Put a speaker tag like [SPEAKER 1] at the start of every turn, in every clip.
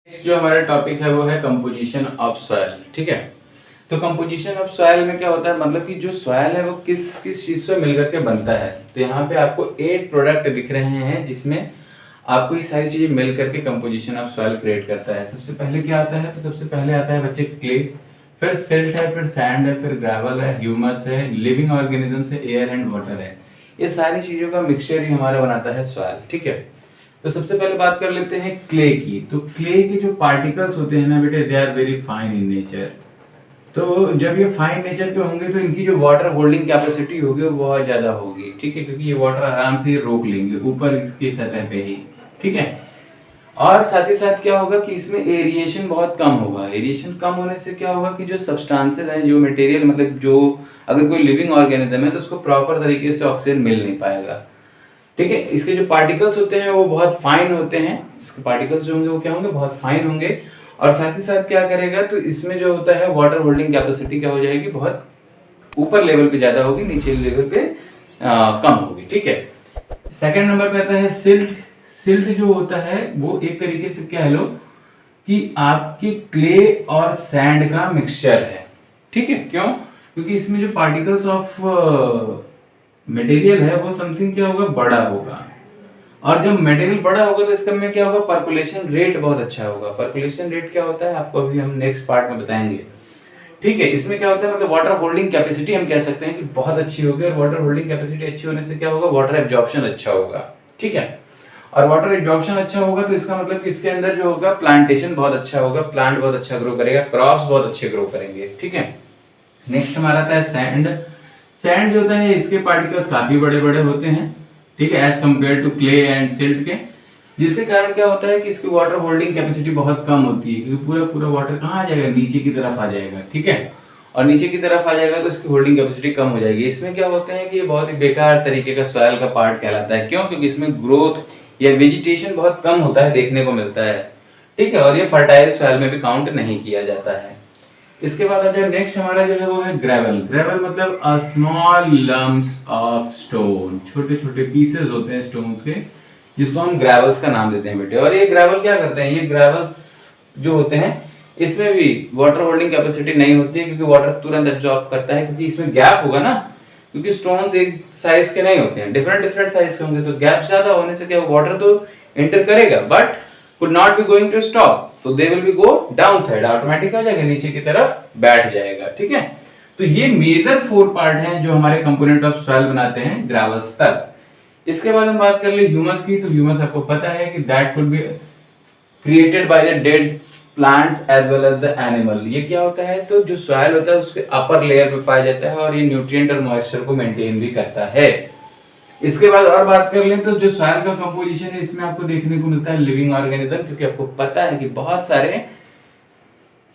[SPEAKER 1] Next जो हमारा topic है वो है कंपोजिशन ऑफ सॉइल। ठीक है, तो कंपोजिशन ऑफ सॉइल में क्या होता है, मतलब कि जो सॉइल है वो किस किस चीज से मिलकर के बनता है। तो यहाँ पे आपको 8 प्रोडक्ट दिख रहे हैं जिसमें आपको ये सारी चीजें मिल करके कंपोजिशन ऑफ सॉइल क्रिएट करता है। सबसे पहले क्या आता है, तो सबसे पहले आता है बच्चे क्ले, फिर सिल्ट है, फिर सैंड है, फिर ग्रेवल है, ह्यूमस है, लिविंग ऑर्गेनिजम्स है, एयर एंड वाटर है। ये सारी चीजों का मिक्सचर ही हमारा बनाता है सॉइल। ठीक है, तो सबसे पहले बात कर लेते हैं क्ले की। तो क्ले के जो पार्टिकल्स होते हैं ना बेटे, they are very fine in nature. तो जब ये फाइन नेचर के होंगे तो इनकी जो वाटर होल्डिंग कैपेसिटी होगी वो बहुत ज्यादा होगी। ठीक है, क्योंकि ये वाटर आराम से रोक लेंगे ऊपर इसकी सतह पे ही। ठीक है, और साथ ही साथ क्या होगा कि इसमें एरिएशन बहुत कम होगा। एरिएशन कम होने से क्या होगा कि जो सब्सटेंसेस हैं, जो मटेरियल, मतलब जो अगर कोई लिविंग ऑर्गेनिज्म है तो उसको प्रॉपर तरीके से ऑक्सीजन मिल नहीं पाएगा। ठीक है, इसके जो पार्टिकल्स होते हैं वो बहुत फाइन होते हैं। इसके पार्टिकल्स जो होंगे वो क्या होंगे, बहुत फाइन होंगे। और साथ ही साथ क्या करेगा, तो इसमें जो होता है वाटर होल्डिंग कैपेसिटी क्या हो जाएगी, बहुत ऊपर लेवल पे ज्यादा होगी, नीचे लेवल पे कम होगी। ठीक है, सेकंड नंबर पे आता है सिल्ट। सिल्ट जो होता है वो एक तरीके से कह लो कि आपके क्ले और सैंड का मिक्सचर है। ठीक है, क्यों? क्योंकि इसमें जो पार्टिकल्स ऑफ मटेरियल है वो समथिंग क्या होगा, बड़ा होगा। और जब मटेरियल बड़ा होगा तो इसका में क्या होगा, पर्कुलेशन रेट बहुत अच्छा होगा। पर्कुलेशन रेट क्या होता है आपको अभी हम नेक्स्ट पार्ट में बताएंगे। ठीक है, इसमें क्या होता है, मतलब वाटर होल्डिंग कैपेसिटी हम कह सकते हैं कि बहुत अच्छी होगी। और वाटर होल्डिंग कैपेसिटी अच्छी होने से क्या होगा, वाटर एब्जॉर्प्शन अच्छा होगा। ठीक है, और वाटर एब्जॉर्प्शन अच्छा होगा तो इसका मतलब कि इसके अंदर जो होगा प्लांटेशन बहुत अच्छा होगा, प्लांट बहुत अच्छा ग्रो करेगा, क्रॉप्स बहुत अच्छे ग्रो करेंगे। ठीक है, नेक्स्ट हमारा आता है सैंड। सैंड जो होता है इसके पार्टिकल्स काफी बड़े बड़े होते हैं। ठीक है, as compare to clay and silt के, जिसके कारण क्या होता है कि इसकी वाटर होल्डिंग कैपेसिटी बहुत कम होती है, क्योंकि पूरा पूरा वाटर कहाँ आ जाएगा, नीचे की तरफ आ जाएगा। ठीक है, और नीचे की तरफ आ जाएगा तो इसकी होल्डिंग कैपेसिटी कम हो जाएगी। इसमें क्या होते हैं कि ये बहुत ही बेकार तरीके का सॉइल का पार्ट कहलाता है। क्यों? क्योंकि इसमें ग्रोथ या वेजिटेशन बहुत कम होता है, देखने को मिलता है। ठीक है, और ये फर्टाइल सॉइल में भी काउंट नहीं किया जाता है। इसके बाद आ जाए नेक्स्ट हमारा जो है वो है ग्रेवल। ग्रेवल मतलब a small lumps of stone, छोटे छोटे पीसेस होते हैं स्टोन्स के, जिसको हम ग्रेवल्स का नाम देते हैं बेटे। और ये ग्रेवल क्या करते हैं, ये ग्रेवल्स जो होते हैं इसमें भी वाटर होल्डिंग कैपेसिटी नहीं होती है, क्योंकि वाटर तुरंत एब्जॉर्ब करता है, क्योंकि इसमें गैप होगा ना, क्योंकि स्टोन्स एक साइज के नहीं होते हैं, डिफरेंट डिफरेंट साइज के होंगे। तो गैप ज्यादा होने से क्या वाटर तो एंटर करेगा but could not be going to stop, so they will be go downside, automatic हो जाएगा, नीचे की तरफ बैठ जाएगा। ठीक है, तो ये मेजर 4 पार्ट हैं जो हमारे कंपोनेंट ऑफ सॉइल बनाते हैं ग्रेवल्स तक। इसके बाद हम बात कर ले ह्यूमस की। तो ह्यूमस आपको पता है कि that could be created by the dead plants as well as the animal. ये क्या होता है, तो जो सॉइल होता है उसके अपर लेयर पे पाया जाता है और ये न्यूट्रिएंट और मॉइस्चर को मेंटेन भी करता है। इसके बाद और बात कर लें तो जो सॉइल का कंपोजिशन है इसमें आपको देखने को मिलता है लिविंग ऑर्गेनिज्म, क्योंकि आपको पता है कि बहुत सारे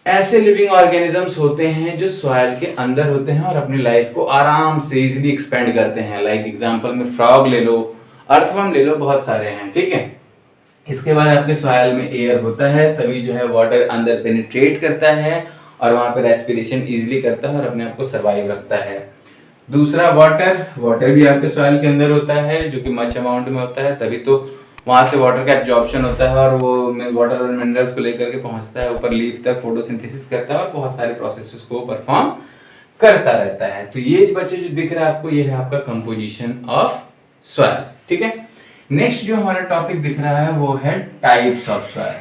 [SPEAKER 1] ऐसे लिविंग ऑर्गेनिजम्स होते हैं जो सॉइल के अंदर होते हैं और अपनी लाइफ को आराम से इजीली एक्सपेंड करते हैं। लाइक एग्जांपल में फ्रॉग ले लो, अर्थवर्म ले लो, बहुत सारे हैं। ठीक है, इसके बाद आपके सॉइल में एयर होता है, तभी जो है वाटर अंदर पेनिट्रेट करता है और वहां पे रेस्पिरेशन इजीली करता है और अपने आप को सर्वाइव रखता है। दूसरा वाटर, वाटर भी आपके सॉइल के अंदर होता है जो कि मच अमाउंट में होता है, तभी तो वहां से वाटर का एब्जॉर्प्शन होता है और वो वाटर और मिनरल्स को लेकर के पहुंचता है ऊपर लीफ तक, फोटोसिंथेसिस करता है और बहुत सारे प्रोसेसेस को परफॉर्म करता रहता है। तो ये बच्चे जो दिख रहा है आपको, ये है आपका कंपोजिशन ऑफ सॉइल। ठीक है, नेक्स्ट जो हमारा टॉपिक दिख रहा है वो है टाइप्स ऑफ सॉइल।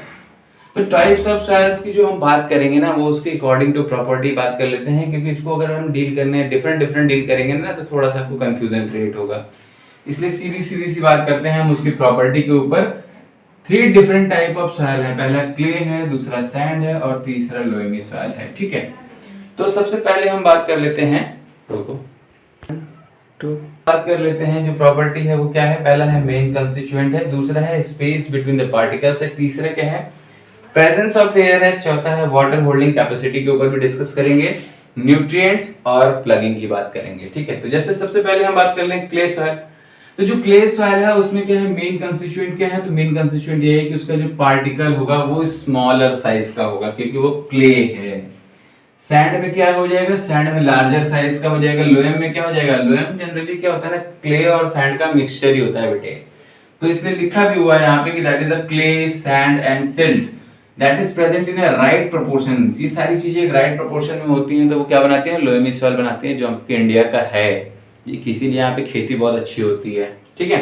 [SPEAKER 1] तो टाइप्स ऑफ सॉइल्स की जो हम बात करेंगे ना, वो उसके अकॉर्डिंग टू प्रॉपर्टी बात कर लेते हैं, क्योंकि इसको अगर हम डील करने डिफरेंट डिफरेंट डील करेंगे ना तो थोड़ा सा आपको कंफ्यूजन क्रिएट होगा। इसलिए सीधी सीधी सी बात करते हैं हम उसकी प्रॉपर्टी के ऊपर। 3 डिफरेंट टाइप ऑफ सॉइल है, पहला क्ले है, दूसरा सैंड है और तीसरा लोएमी सॉइल है। ठीक है, तो सबसे पहले हम बात कर लेते हैं जो प्रॉपर्टी है वो क्या है। पहला है मेन कंस्टिट्यूएंट है, दूसरा है स्पेस बिटवीन द पार्टिकल्स है, तीसरा क्या है, प्रेजेंस ऑफ एयर है, चौथा है वाटर होल्डिंग कैपेसिटी के ऊपर भी डिस्कस करेंगे, न्यूट्रिएंट्स और प्लगिंग की बात करेंगे। ठीक है, तो जैसे सबसे पहले हम बात कर लें क्ले सॉइल। तो जो क्ले सॉइल है उसमें क्या है, मेन कंस्टिट्यूएंट क्या है, तो मेन कंस्टिट्यूएंट ये है कि उसका जो पार्टिकल होगा वो स्मॉलर साइज का होगा, क्योंकि वो क्ले है। सैंड में क्या हो जाएगा, सैंड में लार्जर साइज का हो जाएगा। लोएम में क्या हो जाएगा, लोएम जनरली क्या होता है ना, क्ले और सैंड का मिक्सचर ही होता है बेटे। तो इसने लिखा भी हुआ है यहाँ पे कि that is a clay, sand and silt. That is present in a right proportion. ये सारी चीजें एक राइट प्रोपोर्शन में होती हैं तो वो क्या बनाती हैं, लोएमी सॉइल बनाती हैं, जो आपके इंडिया का है। ये इसीलिए यहाँ पे खेती बहुत अच्छी होती है। ठीक है,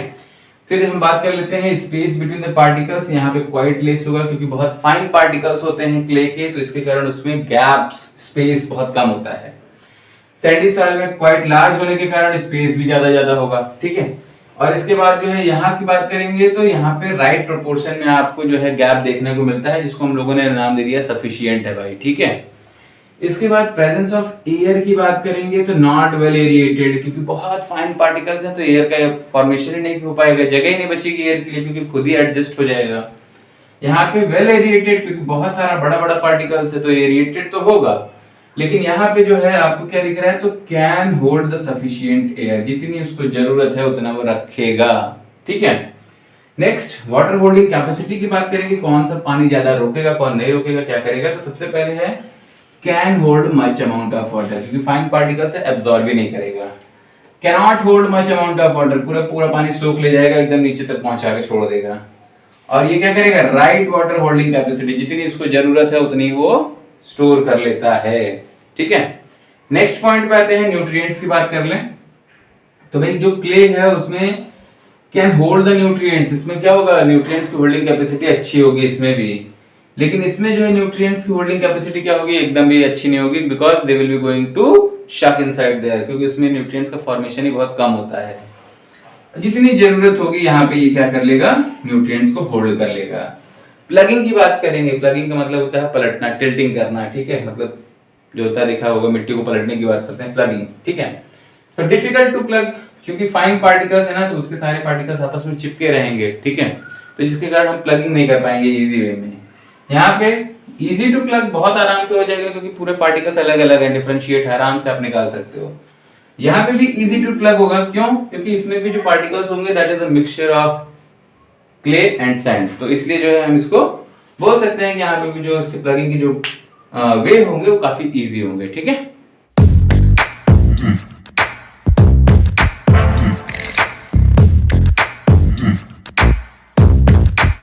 [SPEAKER 1] फिर हम बात कर लेते हैं स्पेस बिटवीन द पार्टिकल्स। यहाँ पे क्वाइट लेस होगा क्योंकि बहुत फाइन पार्टिकल्स होते हैं क्ले के, तो इसके कारण उसमें गैप्स, स्पेस बहुत कम होता है। सैंडी सॉइल में क्वाइट लार्ज होने के कारण स्पेस भी ज्यादा होगा। ठीक है, और इसके बाद जो है यहाँ की बात करेंगे तो यहाँ पे राइट प्रोपोर्शन में आपको जो है गैप देखने को मिलता है, जिसको हम लोगों ने नाम दे दिया सफिशिएंट है भाई। ठीक है, इसके बाद प्रेजेंस ऑफ एयर की बात करेंगे तो नॉट वेल एरिएटेड, क्योंकि बहुत फाइन पार्टिकल्स हैं तो एयर का फॉर्मेशन ही नहीं हो पाएगा, जगह ही नहीं बचेगी एयर के लिए क्योंकि खुद ही एडजस्ट हो जाएगा। यहाँ पे वेल एरिएटेड क्योंकि बहुत सारा बड़ा पार्टिकल्स है तो एरिएटेड तो होगा, लेकिन यहाँ पे जो है आपको क्या दिख रहा है, तो can hold the sufficient air, जितनी उसको जरूरत है उतना वो रखेगा। ठीक है, नेक्स्ट वाटर होल्डिंग कैपेसिटी की बात करेंगे, कौन सा पानी ज्यादा रोकेगा कौन नहीं रोकेगा, क्या करेगा। तो सबसे पहले है can hold much amount of water, क्योंकि फाइन पार्टिकल से एब्जॉर्ब भी नहीं करेगा। Cannot hold much amount of water, पूरा पानी सोख ले जाएगा, एकदम नीचे तक पहुंचा के छोड़ देगा। और ये क्या करेगा, राइट वाटर होल्डिंग कैपेसिटी, जितनी इसको जरूरत है उतनी वो स्टोर कर लेता है। ठीक है, नेक्स्ट पॉइंट पे आते हैं, न्यूट्रिएंट्स की बात कर लें तो भाई जो क्ले है उसमें कैन होल्ड द न्यूट्रिएंट्स, इसमें क्या होगा, न्यूट्रिएंट्स की होल्डिंग कैपेसिटी अच्छी होगी इसमें भी, लेकिन इसमें जो है न्यूट्रिएंट्स की होल्डिंग कैपेसिटी क्या होगी, एकदम भी अच्छी नहीं होगी, because they will be going to suck inside there, क्योंकि उसमें न्यूट्रिएंट्स का फॉर्मेशन ही बहुत कम होता है। जितनी जरूरत होगी यहाँ पे ये क्या कर लेगा, न्यूट्रिएंट्स को होल्ड कर लेगा। प्लगिंग की बात करेंगे, प्लगिंग का मतलब होता है पलटना, टिल्टिंग करना। ठीक है, मतलब जो होता है देखा होगा, मिट्टी को पलटने की बात करते हैं, प्लगिंग। ठीक है, तो डिफिकल्ट टू प्लग, क्योंकि फाइन पार्टिकल्स है ना तो उसके सारे पार्टिकल्स आपस में चिपके रहेंगे। ठीक है, तो जिसके कारण हम प्लगिंग नहीं कर पाएंगे इजी वे में। यहाँ पे इजी टू प्लग बहुत आराम से हो जाएगा, क्योंकि पूरे पार्टिकल्स अलग अलग है, डिफरेंशिएट है, आराम से आप निकाल सकते हो। यहाँ पे भी इजी टू प्लग होगा, क्यों, क्योंकि इसमें भी जो पार्टिकल्स होंगे that is a mixture of clay and sand, तो इसलिए जो है हम इसको बोल सकते हैं कि यहाँ पे भी जो इसके प्लगिंग की जो वे होंगे वो काफी इजी होंगे। ठीक है।